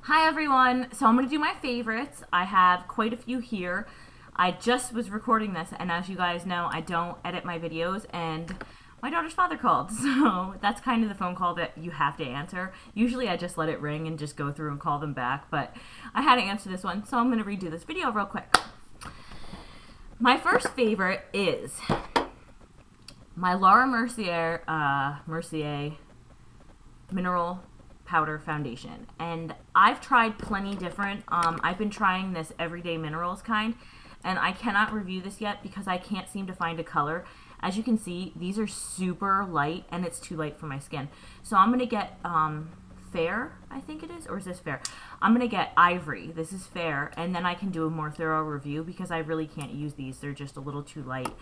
Hi everyone, so I'm going to do my favorites. I have quite a few here. I just was recording this, and as you guys know, I don't edit my videos, and my daughter's father called, so that's kind of the phone call that you have to answer. Usually I just let it ring and just go through and call them back, but I had to answer this one, so I'm going to redo this video real quick. My first favorite is my Laura Mercier Mineral Powder Foundation, and I've tried plenty different. I've been trying this Everyday Minerals kind, and I cannot review this yet because I can't seem to find a color. As you can see, these are super light, and it's too light for my skin. So I'm gonna get Fair, I think it is, or is this Fair? I'm gonna get Ivory. This is Fair, and then I can do a more thorough review because I really can't use these. They're just a little too light.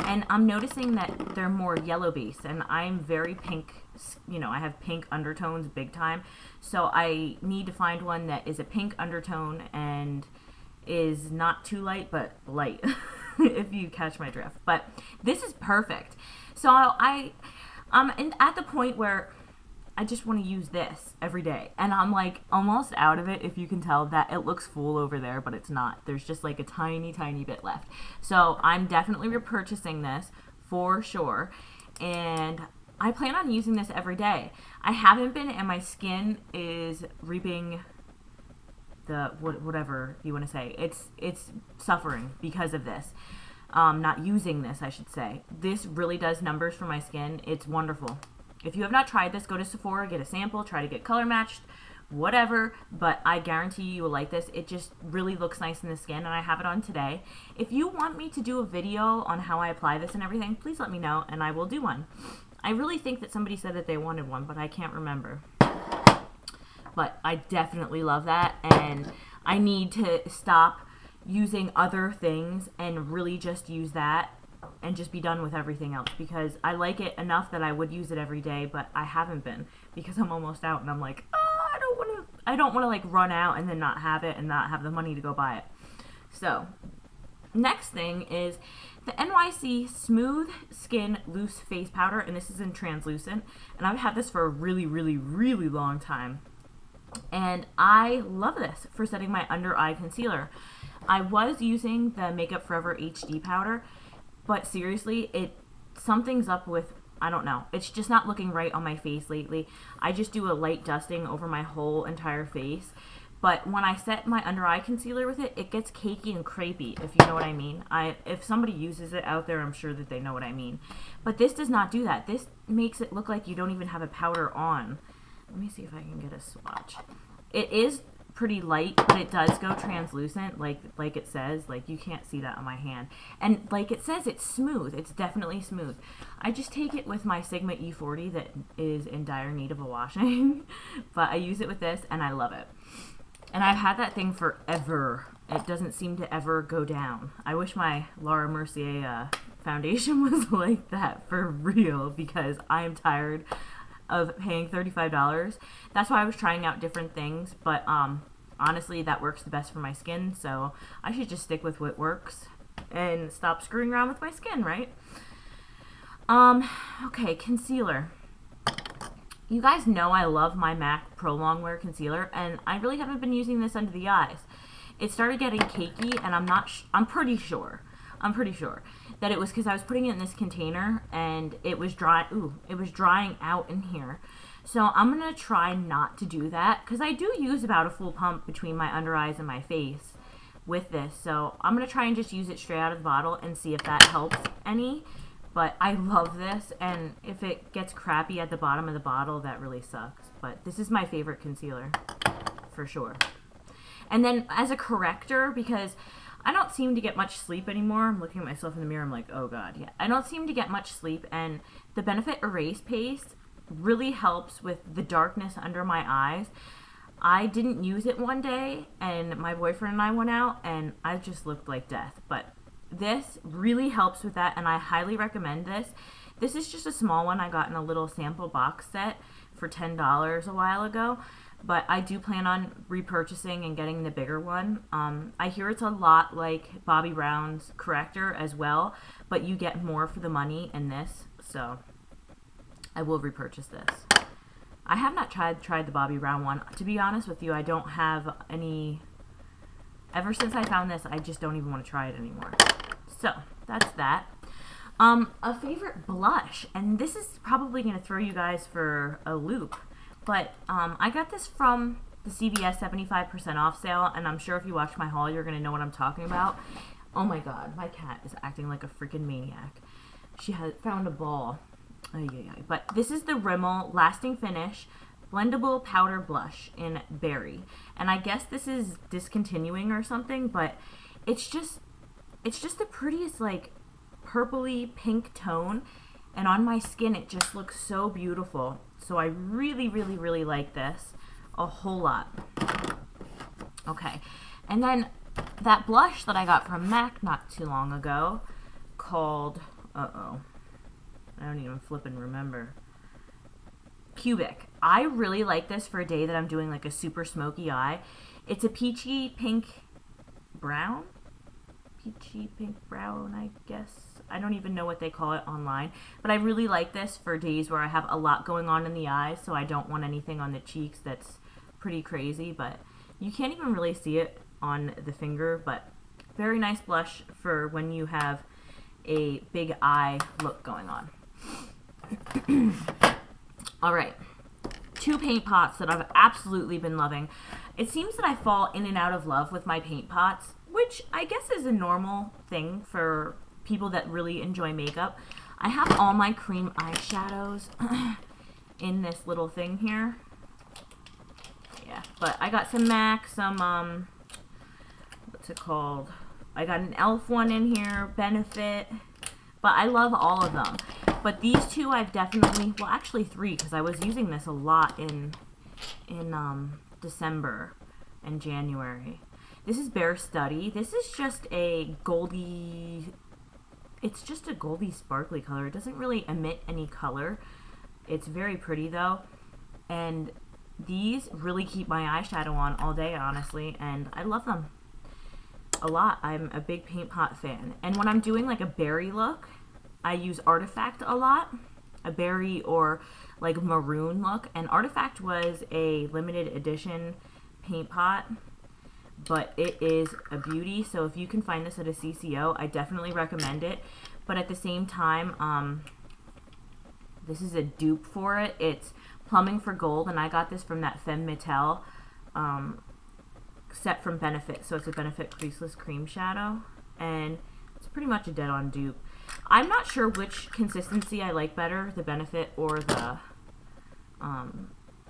And I'm noticing that they're more yellow based, and I'm very pink. You know, I have pink undertones big time, so I need to find one that is a pink undertone and is not too light but light if you catch my drift. But this is perfect. So I'm at the point where I just want to use this every day, and I'm like almost out of it. If you can tell that it looks full over there, but it's not. There's just like a tiny bit left. So I'm definitely repurchasing this for sure, and I plan on using this every day. I haven't been, and my skin is reaping the whatever you want to say. It's suffering because of this. Not using this, I should say. This really does numbers for my skin. It's wonderful. If you have not tried this, go to Sephora, get a sample, try to get color matched, whatever, but I guarantee you will like this. It just really looks nice in the skin, and I have it on today. If you want me to do a video on how I apply this and everything, please let me know, and I will do one. I really think that somebody said that they wanted one, but I can't remember. But I definitely love that, and I need to stop using other things and really just use that and just be done with everything else, because I like it enough that I would use it every day, but I haven't been because I'm almost out, and I'm like, oh, I don't want to like run out and then not have it and not have the money to go buy it. So next thing is the NYC Smooth Skin Loose Face Powder, and this is in translucent, and I've had this for a really long time, and I love this for setting my under eye concealer. I was using the Makeup Forever HD powder, but seriously, something's up with, I don't know, it's just not looking right on my face lately. I just do a light dusting over my whole entire face, but when I set my under eye concealer with it, it gets cakey and crepey, if you know what I mean. If somebody uses it out there, I'm sure that they know what I mean. But this does not do that. This makes it look like you don't even have a powder on. Let me see if I can get a swatch. It is pretty light, but it does go translucent, like it says. Like, you can't see that on my hand, and like it says, it's smooth. It's definitely smooth. I just take it with my Sigma E40 that is in dire need of a washing, but I use it with this, and I love it. And I've had that thing forever. It doesn't seem to ever go down. I wish my Laura Mercier foundation was like that for real, because I am tired of paying $35. That's why I was trying out different things, but honestly, that works the best for my skin, so I should just stick with what works and stop screwing around with my skin, right? Okay, concealer. You guys know I love my MAC Pro Longwear Concealer, and I really haven't been using this under the eyes. It started getting cakey, and I'm pretty sure that it was because I was putting it in this container and it was drying out in here. So I'm gonna try not to do that, because I do use about a full pump between my under eyes and my face with this. So I'm gonna try and just use it straight out of the bottle and see if that helps any. But I love this, and if it gets crappy at the bottom of the bottle, that really sucks. But this is my favorite concealer for sure. And then as a corrector, because I don't seem to get much sleep anymore. I'm looking at myself in the mirror, I'm like, oh god, yeah. I don't seem to get much sleep, and the Benefit Erase Paste really helps with the darkness under my eyes. I didn't use it one day, and my boyfriend and I went out, and I just looked like death. But this really helps with that, and I highly recommend this. This is just a small one I got in a little sample box set for $10 a while ago. But I do plan on repurchasing and getting the bigger one. I hear it's a lot like Bobbi Brown's corrector as well, but you get more for the money in this, so I will repurchase this. I have not tried the Bobbi Brown one. To be honest with you, I don't have any... Ever since I found this, I just don't even want to try it anymore. So, that's that. A favorite blush, and this is probably going to throw you guys for a loop, but I got this from the CVS 75% off sale, and I'm sure if you watch my haul, you're going to know what I'm talking about. Oh my god, my cat is acting like a freaking maniac. She has found a ball. But this is the Rimmel Lasting Finish Blendable Powder Blush in Berry. And I guess this is discontinuing or something, but it's just the prettiest, like, purpley pink tone. And on my skin, it just looks so beautiful. So I really, really, really like this a whole lot. Okay. And then that blush that I got from MAC not too long ago called, I don't even flippin' remember. Cubic. I really like this for a day that I'm doing like a super smoky eye. It's a peachy pink brown? Peachy pink brown, I guess. I don't even know what they call it online. But I really like this for days where I have a lot going on in the eyes, so I don't want anything on the cheeks that's pretty crazy. But you can't even really see it on the finger, but very nice blush for when you have a big eye look going on. Alright, 2 paint pots that I've absolutely been loving. It seems that I fall in and out of love with my paint pots, which I guess is a normal thing for people that really enjoy makeup. I have all my cream eyeshadows in this little thing here. Yeah, but I got some MAC, some, what's it called? I got an e.l.f. one in here, Benefit, but I love all of them. But these 2 I've definitely, well actually 3, because I was using this a lot in December and January. This is Bare Study. This is just a goldy, it's just a goldy sparkly color. It doesn't really emit any color. It's very pretty though. And these really keep my eyeshadow on all day, honestly, and I love them a lot. I'm a big paint pot fan. And when I'm doing like a berry look, I use Artifact a lot, a berry or like maroon look. And Artifact was a limited edition paint pot, but it is a beauty. So if you can find this at a CCO, I definitely recommend it. But at the same time, this is a dupe for it. It's Plumbing for Gold, and I got this from that Femme Mattel set from Benefit. So it's a Benefit Creaseless Cream Shadow, and it's pretty much a dead-on dupe. I'm not sure which consistency I like better, the Benefit or the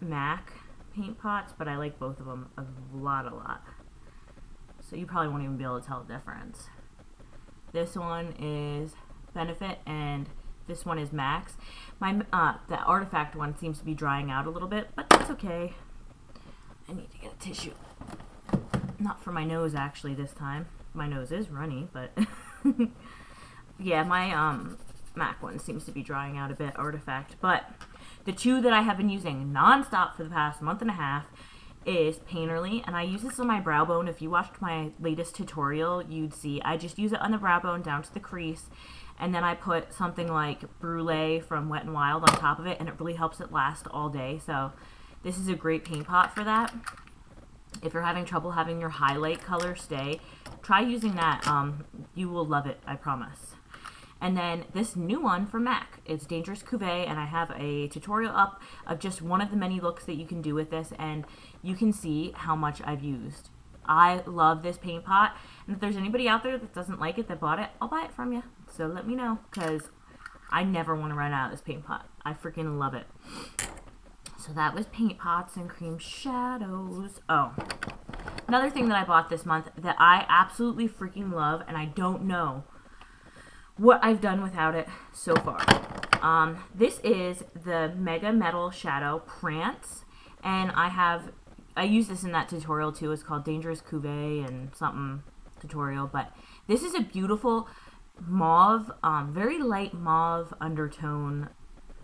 MAC paint pots, but I like both of them a lot. So you probably won't even be able to tell the difference. This one is Benefit, and this one is MAC's. The Artifact one seems to be drying out a little bit, but that's okay. I need to get a tissue. Not for my nose, actually, this time. My nose is runny, but... yeah, my MAC one seems to be drying out a bit, Artifact. But the 2 that I have been using non-stop for the past month and a half is Painterly, and I use this on my brow bone. If you watched my latest tutorial, you'd see I just use it on the brow bone down to the crease, and then I put something like Brulee from Wet n Wild on top of it, and it really helps it last all day. So this is a great paint pot for that. If you're having trouble having your highlight color stay, try using that. You will love it, I promise. And then this new one from MAC, it's Dangerous Cuvée, and I have a tutorial up of just one of the many looks that you can do with this, and you can see how much I've used. I love this paint pot, and if there's anybody out there that doesn't like it that bought it, I'll buy it from you. So let me know, because I never want to run out of this paint pot. I freaking love it. So that was paint pots and cream shadows. Oh, another thing that I bought this month that I absolutely freaking love, and I don't know what I've done without it so far. This is the Mega Metal Shadow Prance, and I use this in that tutorial too. It's called Dangerous Cuvée and something tutorial, but this is a beautiful mauve, very light mauve undertone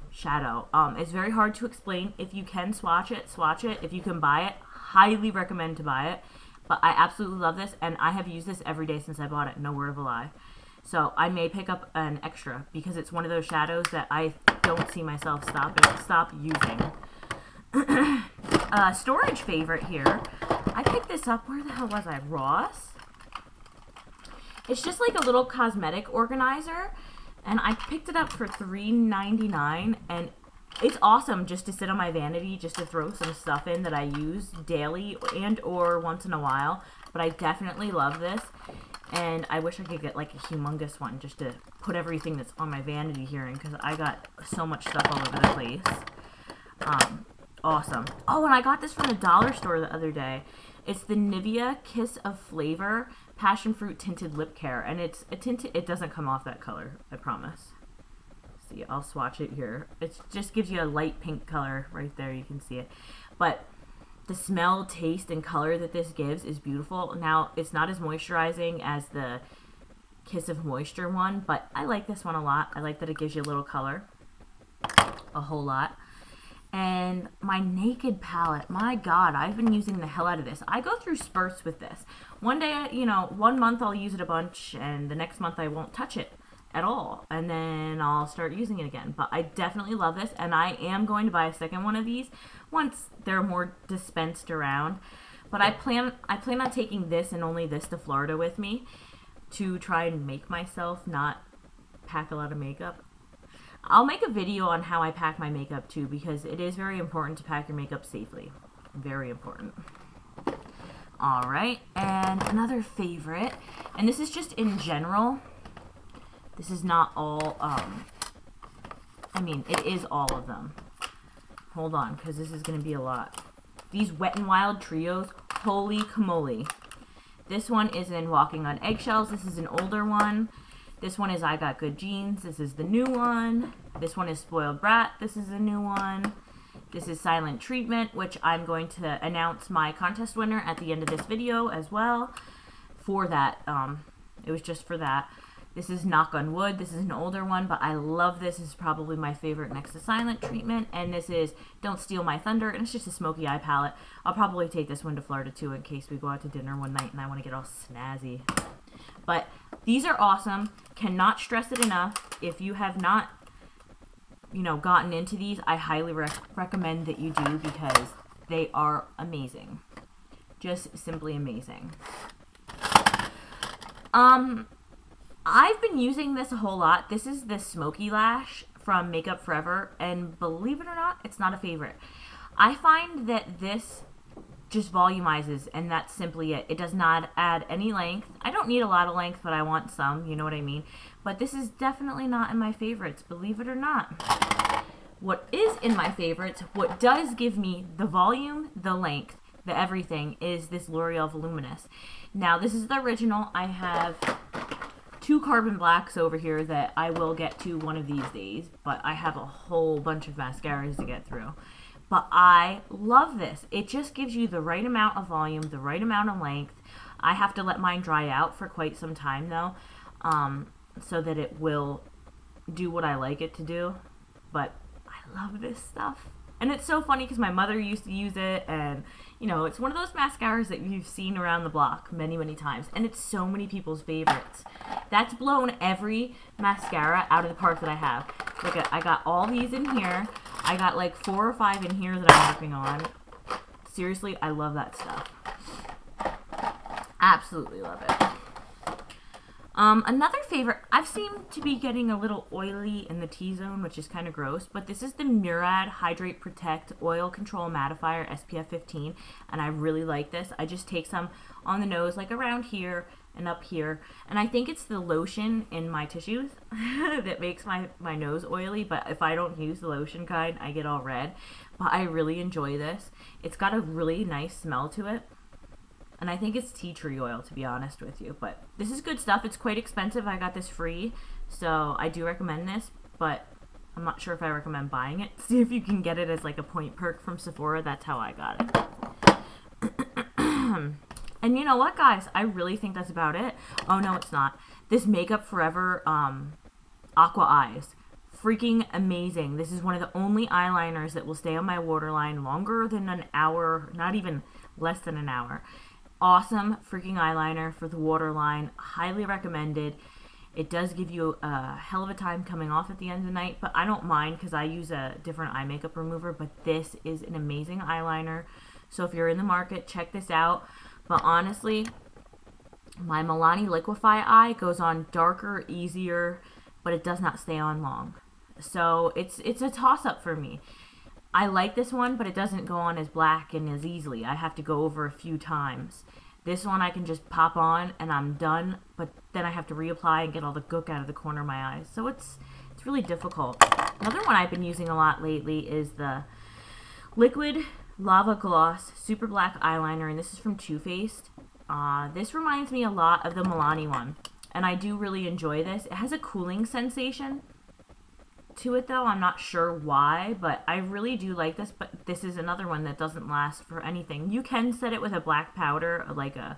shadow. It's very hard to explain. If you can swatch it, swatch it. If you can buy it, highly recommend to buy it. But I absolutely love this, and I have used this every day since I bought it, no word of a lie. So I may pick up an extra because it's one of those shadows that I don't see myself stop using. Storage favorite here. I picked this up, where the hell was I? Ross? It's just like a little cosmetic organizer, and I picked it up for $3.99, and it's awesome just to sit on my vanity, just to throw some stuff in that I use daily and or once in a while. But I definitely love this, and I wish I could get like a humongous one just to put everything that's on my vanity here in, because I got so much stuff all over the place. Awesome. Oh, and I got this from the dollar store the other day. It's the Nivea Kiss of Flavor Passion Fruit Tinted Lip Care, and it's a tinted. It doesn't come off that color, I promise. See, I'll swatch it here. It just gives you a light pink color right there. You can see it, but the smell, taste, and color that this gives is beautiful. Now, it's not as moisturizing as the Kiss of Moisture one, but I like this one a lot. I like that it gives you a little color, a whole lot. And my Naked palette, my God, I've been using the hell out of this. I go through spurts with this. One day, you know, 1 month I'll use it a bunch, and the next month I won't touch it at all. And then I'll start using it again. But I definitely love this, and I am going to buy a second one of these once they're more dispensed around. But I plan on taking this and only this to Florida with me to try and make myself not pack a lot of makeup. I'll make a video on how I pack my makeup too, because it is very important to pack your makeup safely. Very important. Alright, and another favorite, and this is just in general. This is not all, I mean, it is all of them. Hold on, because this is going to be a lot. These Wet n Wild Trios, holy camole. This one is in Walking on Eggshells. This is an older one. This one is I Got Good Genes. This is the new one. This one is Spoiled Brat. This is a new one. This is Silent Treatment, which I'm going to announce my contest winner at the end of this video as well. For that, it was just for that. This is Knock on Wood. This is an older one, but I love this. This is probably my favorite next to Silent Treatment. And this is Don't Steal My Thunder, and it's just a smoky eye palette. I'll probably take this one to Florida too in case we go out to dinner one night and I want to get all snazzy. But these are awesome. Cannot stress it enough. If you have not, you know, gotten into these, I highly recommend that you do, because they are amazing. Just simply amazing. I've been using this a whole lot. This is the Smoky Lash from Makeup Forever, and believe it or not, it's not a favorite. I find that this just volumizes, and that's simply it. It does not add any length. I don't need a lot of length, but I want some, you know what I mean? But this is definitely not in my favorites, believe it or not. What is in my favorites, what does give me the volume, the length, the everything, is this L'Oreal Voluminous. Now, this is the original. I have 2 Carbon Blacks over here that I will get to one of these days, but I have a whole bunch of mascaras to get through. But I love this. It just gives you the right amount of volume, the right amount of length. I have to let mine dry out for quite some time though, so that it will do what I like it to do. But I love this stuff. And it's so funny because my mother used to use it, and you know, it's one of those mascaras that you've seen around the block many, many times, and it's so many people's favorites. That's blown every mascara out of the park that I have. Look at, I got all these in here. I got like 4 or 5 in here that I'm working on. Seriously, I love that stuff. Absolutely love it. Another favorite, I've seemed to be getting a little oily in the T-zone, which is kind of gross, but this is the Murad Hydrate Protect Oil Control Mattifier SPF 15, and I really like this. I just take some on the nose, like around here and up here, and I think it's the lotion in my tissues that makes my nose oily, but if I don't use the lotion kind, I get all red. But I really enjoy this. It's got a really nice smell to it. And I think it's tea tree oil, to be honest with you. But this is good stuff. It's quite expensive. I got this free, so I do recommend this. But I'm not sure if I recommend buying it. See if you can get it as like a point perk from Sephora. That's how I got it. And you know what, guys? I really think that's about it. Oh, no, it's not. This Makeup Forever Aqua Eyes. Freaking amazing. This is one of the only eyeliners that will stay on my waterline longer than an hour. Not even less than an hour. Awesome freaking eyeliner for the waterline. Highly recommended. It does give you a hell of a time coming off at the end of the night, but I don't mind because I use a different eye makeup remover, but this is an amazing eyeliner. So if you're in the market, check this out. But honestly, my Milani Liquify eye goes on darker, easier, but it does not stay on long. So it's a toss-up for me. I like this one, but it doesn't go on as black and as easily. I have to go over a few times. This one I can just pop on and I'm done, but then I have to reapply and get all the gook out of the corner of my eyes. So it's really difficult. Another one I've been using a lot lately is the Liquid Lava Gloss Super Black Eyeliner, and this is from Too Faced. This reminds me a lot of the Milani one, and I do really enjoy this. It has a cooling sensation to it though. I'm not sure why, but I really do like this. But this is another one that doesn't last for anything. You can set it with a black powder, like a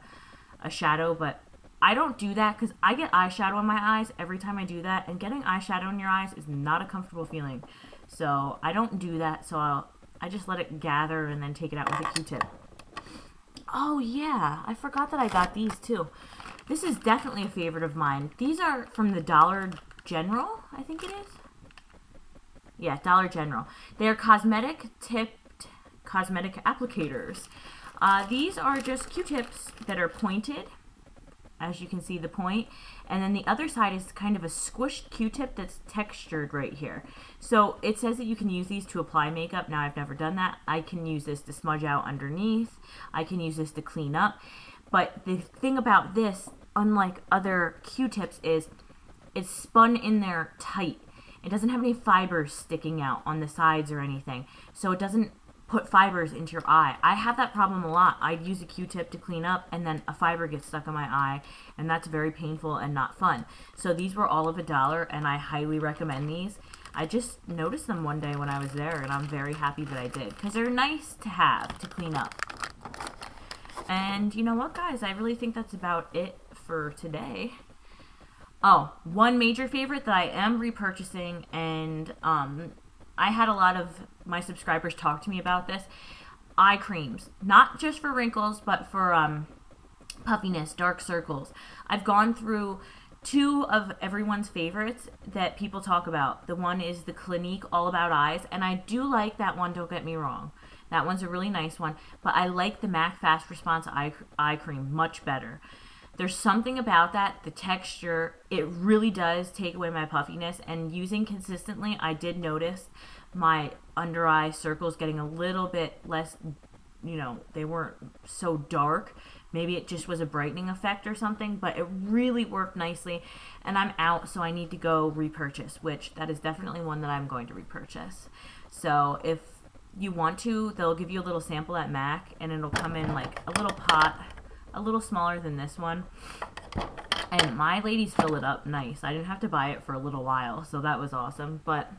shadow, but I don't do that because I get eyeshadow on my eyes every time I do that, and getting eyeshadow in your eyes is not a comfortable feeling. So I don't do that, so I just let it gather and then take it out with a Q-tip. Oh yeah, I forgot that I got these too. This is definitely a favorite of mine. These are from the Dollar General, I think it is. Yeah, Dollar General. They're cosmetic-tipped cosmetic applicators. These are just Q-tips that are pointed, as you can see the point, and then the other side is kind of a squished Q-tip that's textured right here. So it says that you can use these to apply makeup. Now I've never done that. I can use this to smudge out underneath. I can use this to clean up. But the thing about this, unlike other Q-tips, is it's spun in there tight. It doesn't have any fibers sticking out on the sides or anything, so it doesn't put fibers into your eye. I have that problem a lot. I'd use a Q-tip to clean up, and then a fiber gets stuck in my eye, and that's very painful and not fun. So these were all of $1, and I highly recommend these. I just noticed them one day when I was there, and I'm very happy that I did, because they're nice to have to clean up. And you know what, guys? I really think that's about it for today. Oh, one major favorite that I am repurchasing, and I had a lot of my subscribers talk to me about this. Eye creams. Not just for wrinkles, but for puffiness, dark circles. I've gone through 2 of everyone's favorites that people talk about. The one is the Clinique All About Eyes, and I do like that one, don't get me wrong. That one's a really nice one, but I like the MAC Fast Response eye cream much better. There's something about that, the texture, it really does take away my puffiness, and using consistently, I did notice my under eye circles getting a little bit less, you know, they weren't so dark. Maybe it just was a brightening effect or something, but it really worked nicely, and I'm out, so I need to go repurchase, which that is definitely one that I'm going to repurchase. So if you want to, they'll give you a little sample at MAC, and it'll come in like a little pot, a little smaller than this one, and my ladies fill it up nice. I didn't have to buy it for a little while, so that was awesome. But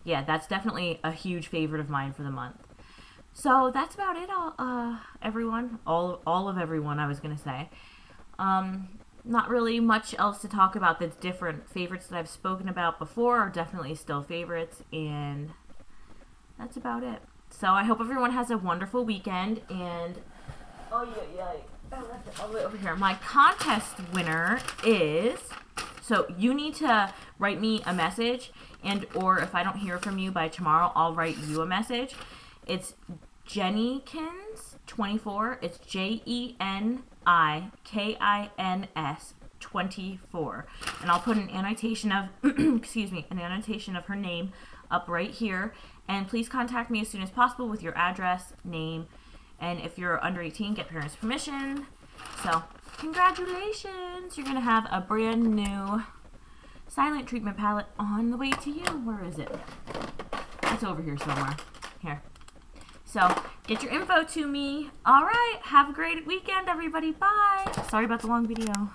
yeah, that's definitely a huge favorite of mine for the month. So that's about it, everyone. All of everyone, I was gonna say. Not really much else to talk about. The different favorites that I've spoken about before are definitely still favorites, and that's about it. So I hope everyone has a wonderful weekend, and oh yeah. Oh, that's it all the way over here. My contest winner is, so you need to write me a message, and or if I don't hear from you by tomorrow, I'll write you a message. It's Jennykins24. It's JENIKINS 24, and I'll put an annotation of excuse me, an annotation of her name up right here. And please contact me as soon as possible with your address, name, and if you're under 18, get parents' permission. So, congratulations! You're going to have a brand new silent treatment palette on the way to you. Where is it? It's over here somewhere. Here. So, get your info to me. Alright, have a great weekend, everybody. Bye! Sorry about the long video.